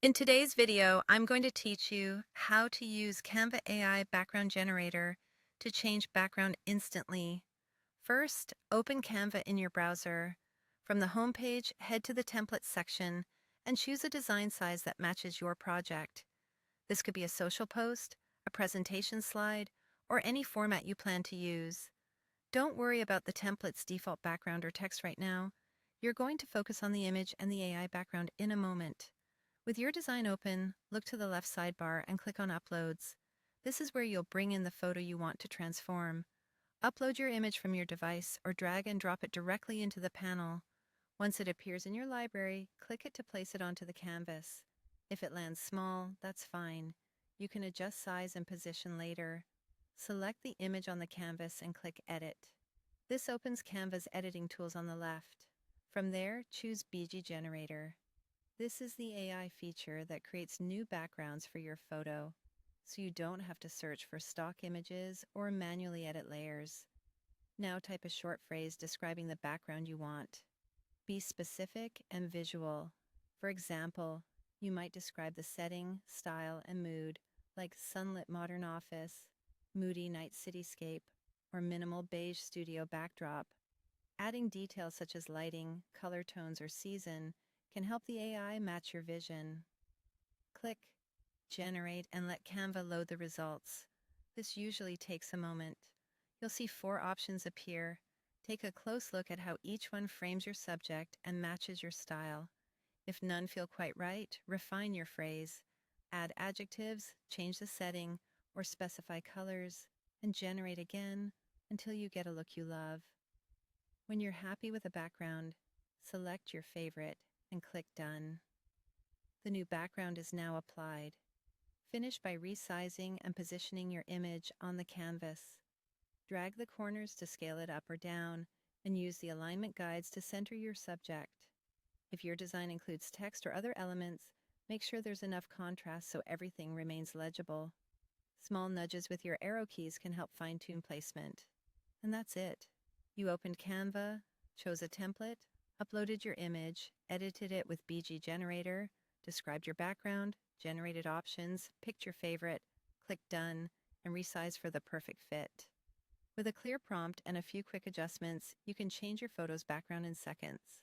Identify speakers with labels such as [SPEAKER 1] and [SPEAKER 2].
[SPEAKER 1] In today's video, I'm going to teach you how to use Canva AI background generator to change background instantly. First, open Canva in your browser. From the home page, head to the templates section and choose a design size that matches your project. This could be a social post, a presentation slide, or any format you plan to use. Don't worry about the template's default background or text right now. You're going to focus on the image and the AI background in a moment. With your design open, look to the left sidebar and click on Uploads. This is where you'll bring in the photo you want to transform. Upload your image from your device or drag and drop it directly into the panel. Once it appears in your library, click it to place it onto the canvas. If it lands small, that's fine. You can adjust size and position later. Select the image on the canvas and click Edit. This opens Canva's editing tools on the left. From there, choose BG Generator. This is the AI feature that creates new backgrounds for your photo, so you don't have to search for stock images or manually edit layers. Now type a short phrase describing the background you want. Be specific and visual. For example, you might describe the setting, style, and mood, like sunlit modern office, moody night cityscape, or minimal beige studio backdrop. Adding details such as lighting, color tones, or season can help the AI match your vision. Click Generate and let Canva load the results. This usually takes a moment. You'll see 4 options appear. Take a close look at how each one frames your subject and matches your style. If none feel quite right, refine your phrase. Add adjectives, change the setting, or specify colors, and generate again until you get a look you love. When you're happy with a background, select your favorite and click Done. The new background is now applied. Finish by resizing and positioning your image on the canvas. Drag the corners to scale it up or down, and use the alignment guides to center your subject. If your design includes text or other elements, make sure there's enough contrast so everything remains legible. Small nudges with your arrow keys can help fine-tune placement. And that's it. You opened Canva, chose a template, uploaded your image, edited it with BG Generator, described your background, generated options, picked your favorite, clicked Done, and resized for the perfect fit. With a clear prompt and a few quick adjustments, you can change your photo's background in seconds.